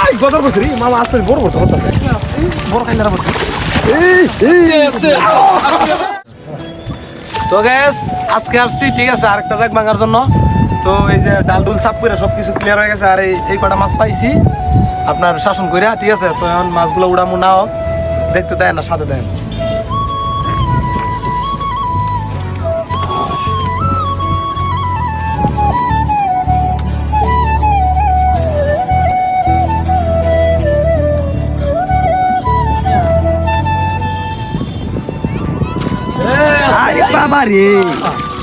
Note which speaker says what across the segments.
Speaker 1: এই গদর বসরি মামা আসলে বড় বড় হতো বড় কাইলারা বসে তো গ্যাস আজকে আসছি ঠিক আছে আরেকটা জাগ ভাঙার জন্য তো এই যে ডাল ডুল সাপ করে সবকিছু ক্লিয়ার হয়ে গেছে আর এই কটা মাছ পাইছি আপনার শাসন কইরা ঠিক আছে তো এখন মাছগুলো উড়ামু নাও দেখতে দেয় না সাথে দেয়
Speaker 2: আরে বাবা রে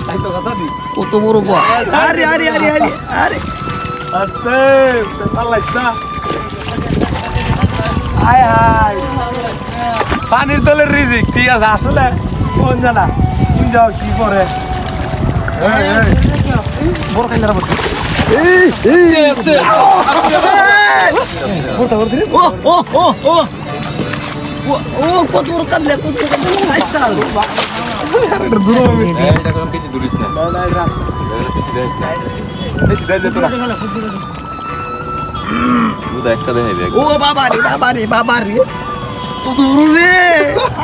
Speaker 1: তাই তো গাছা দি
Speaker 2: কত বড় বা আরে আরে আরে আরে আরে
Speaker 1: আস্তে পাল্লাইছ না আয় হায় পানির তলের রিজিক ঠিক আছে আসলে কোন জানা কোন যাও কি করে বড় কাইলারা বসে
Speaker 2: ও কত বড় কাঁদলে কত বড় কাঁদলে আইসাল
Speaker 3: এটা কোনো কিছু দূরিস না কিছু দেখিস না শুধু একটা দেখাইবে
Speaker 2: ও বাবা রে বাবা রে বাবা রে কত বড় রে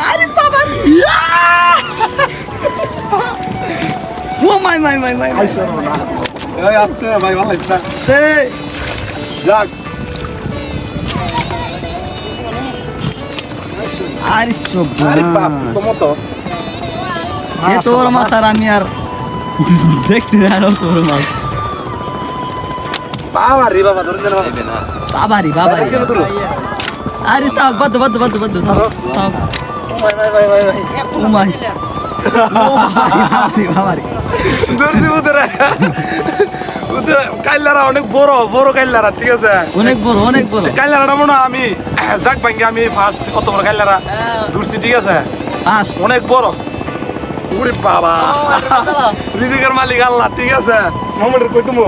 Speaker 2: আরে বাবা রে ও মাই মাই মাই মাই
Speaker 1: এই আস্তে ভাই ভালো লাগছে
Speaker 2: আস্তে
Speaker 1: যাক
Speaker 2: আরে সব
Speaker 1: আরে বাপ তো
Speaker 2: এ তোর মাছ আর আমি আর দেখছি না আর তোর মাছ
Speaker 1: বাবা রে বাবা ধরে না
Speaker 3: দেখাইবে না
Speaker 2: বাবা রে বাবা রে
Speaker 1: কেন ধরো
Speaker 2: আরে তাক বাদ বাদ বাদ বাদ তাক
Speaker 1: ভাই ভাই ভাই ভাই ভাই
Speaker 2: ও মাই বাবা রে
Speaker 1: ধরে দিব তোরা ওদের কাইলারা অনেক বড় বড় কাইলারা ঠিক আছে
Speaker 2: অনেক বড়
Speaker 1: কাইলারাটা মনে হয় আমি জাগ ভাঙ্গি আমি ফার্স্ট কত বড় কাইলারা ধরছি ঠিক আছে
Speaker 2: আস
Speaker 1: অনেক বড় ওরে বাবা রিজিকের মালিক আল্লাহ ঠিক আছে মামাদের কই তুমি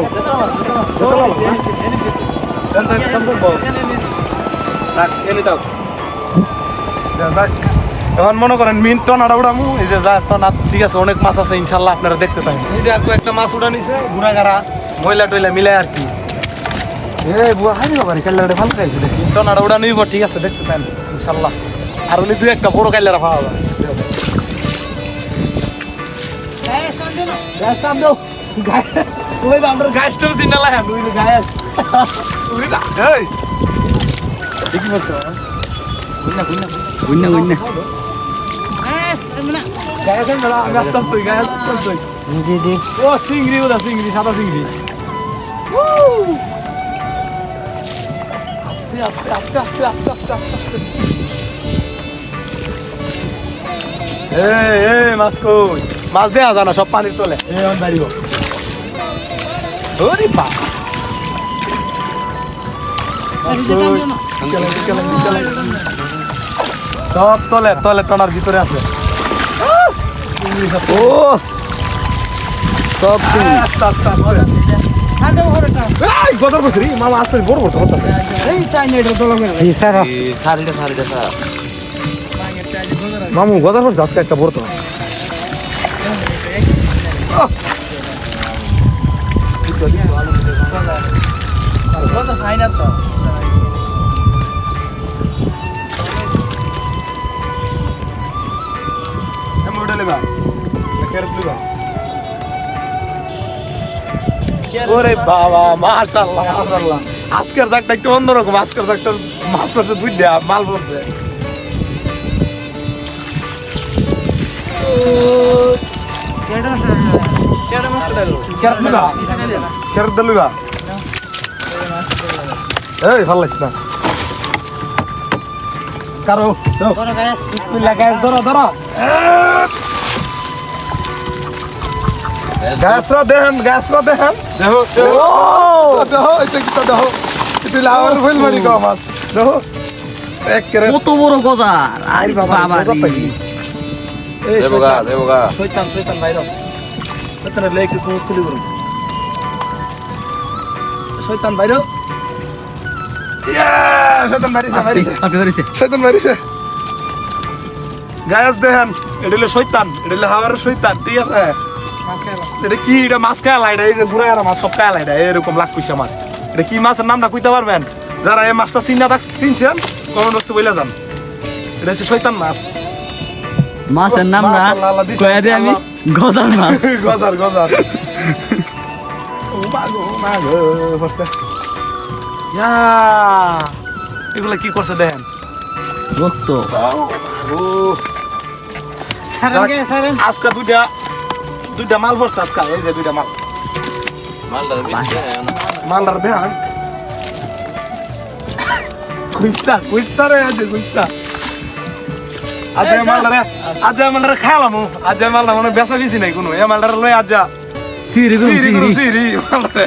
Speaker 1: এখন মনে করেন মিন টনাটা উড়ামু এই যে যা টনা ঠিক আছে অনেক মাছ আছে ইনশাল্লাহ আপনারা দেখতে পাবেন এই যে আর কয়েকটা মাছ উড়া নিছে গুড়াগাড়া ময়লা টয়লা মিলাই আর কি বুয়া হারি বাবা রে কাইলাটা ভালো খাইছে দেখি টনাটা উড়া নিব ঠিক আছে দেখতে পাবেন ইনশাল্লাহ আর উনি দুই একটা বড় কাইলারা পাওয়া যাবে গ্যাস টান দাও ওই আমরা গ্যাসটার দিন না লাগান ওই গ্যাস ওই দা এই দেখি বলছো
Speaker 2: গুন্না
Speaker 1: গ্যাস এর মেলা আমি আস্তে আস্তে গ্যাস আস্তে
Speaker 2: দে
Speaker 1: ও চিংড়ি ওটা চিংড়ি সাদা চিংড়ি আস্তে আস্তে আস্তে আস্তে আস্তে আস্তে আস্তে এই মাছ কই মাছ দেয়া জানা সব পানির তলে এই অন দাঁড়িয়ে ওরে বাবা সব তলে তলে টনার ভিতরে আছে
Speaker 2: ও সব
Speaker 1: আস্তে আস্তে আস্তে এই গদর বসরি মামা আসলে বড় বড় হতো
Speaker 2: এই চাইনা এটা তো লাগে এই সারা
Speaker 3: সারিটা স্যার
Speaker 1: মামু গদর বসে আজকে একটা বড় তো ওরে বাবা মাশাআল্লাহ মাশাআল্লাহ আজকের জাগটা একটু অন্যরকম আজকের জাগটা মাছ পড়ছে দুইটা মাল পড়ছে এই ভালো লাগছে না কারো বিসমিল্লাহ গ্যাস ধরো ধরো গ্যাসরা দেখেন দেখো দেখো এটা কি দেখো এটা লাভার ফুল মারি গো মাছ দেখো এক করে
Speaker 2: কত বড় গজার আরে বাবা
Speaker 1: এই
Speaker 3: দেবগা
Speaker 1: শয়তান বাইরে শয়তানের লেগে কোন স্থলি করুন শয়তান বাইরে শয়তান মারিছে গায়াস দেখেন এটা হলো শয়তান এটা হলো হাওয়ার শয়তান ঠিক আছে এটা কি এটা মাছ খায় লাইডা এই যে ঘুরে আর মাছ সব খায় লাইডা এরকম লাখ পয়সা মাছ এটা কি মাছের নামটা কইতে পারবেন? যারা এই মাছটা চিনছেন কমেন্ট বক্সে বলে যান। এটা হচ্ছে শয়তান মাছ।
Speaker 2: মাছের নাম না
Speaker 1: মাশাআল্লাহ, আল্লাহ দিছে,
Speaker 2: কয়া দিয়ে আমি
Speaker 1: আল্লাহ।
Speaker 2: গজার মাছ।
Speaker 1: গজার গজার ও মাগো পড়ছে ইয়া এগুলা কি করছে দেখেন
Speaker 2: রক্ত।
Speaker 1: ও আজকে দুইটা মাল পড়ছে আজকে এই যে দুইটা মাল
Speaker 3: মালদার বেশি
Speaker 1: মালদার দেখেন কুইস্তা রে আজ মালদারে খাইলাম আজ মালদা মানে বেচা বেশি নাই কোনো এ মালদারে লই আজ যা
Speaker 2: সিরি গো সিরি।
Speaker 1: সিরি মালদারে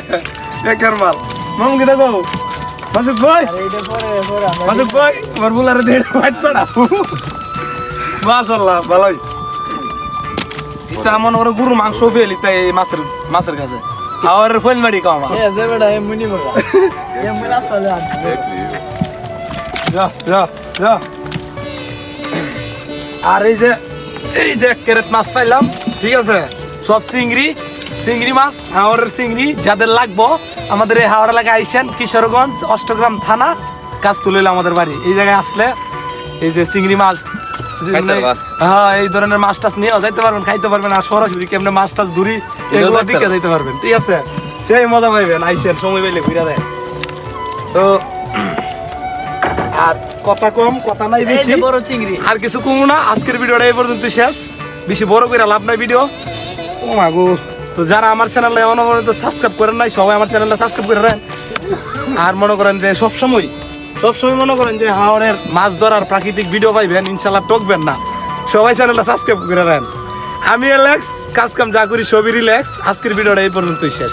Speaker 1: একের মাল মামু কি দেখো মাসুক ভাই আমার বুলারে দেড় ফাইট পড়া মাশাআল্লাহ ভালোই এটা মনে করে গরু মাংস পেলি তাই এই মাছের কাছে আর ফল মারি কাম যা আর এই যে ক্যারেট মাছ পাইলাম ঠিক আছে সব চিংড়ি মাছ হাওড়ের চিংড়ি যাদের লাগবো আমাদের এই হাওড় এলাকায় আইসেন কিশোরগঞ্জ অষ্টগ্রাম থানা কাজ তুলিল আমাদের বাড়ি এই জায়গায় আসলে এই যে চিংড়ি মাছ হ্যাঁ এই ধরনের মাছ টাছ নিয়েও যাইতে পারবেন খাইতে পারবেন আর সরাসরি কেমনে মাছ টাছ ধরি এগুলো দিকে যাইতে পারবেন ঠিক আছে সেই মজা পাইবেন আইসেন সময় পাইলে ঘুরে দেয় তো আর কথা কম কথা নাই বেশি
Speaker 2: বড় চিংড়ি।
Speaker 1: আর কিছু কমু না আজকের ভিডিওটা এই পর্যন্ত শেষ বেশি বড় করে লাভ নাই ভিডিও ও মাগো তো যারা আমার চ্যানেলে এমন পর্যন্ত সাবস্ক্রাইব করেন নাই সবাই আমার চ্যানেলটা সাবস্ক্রাইব করে রাখেন আর মনে করেন যে সবসময় মনে করেন যে হাওড়ের মাছ ধরার প্রাকৃতিক ভিডিও পাইবেন ইনশাল্লাহ টকবেন না সবাই চ্যানেলটা সাবস্ক্রাইব করে রাখেন আমি রিল্যাক্স কাজ কাম যা করি সবই রিল্যাক্স আজকের ভিডিওটা এই পর্যন্তই শেষ।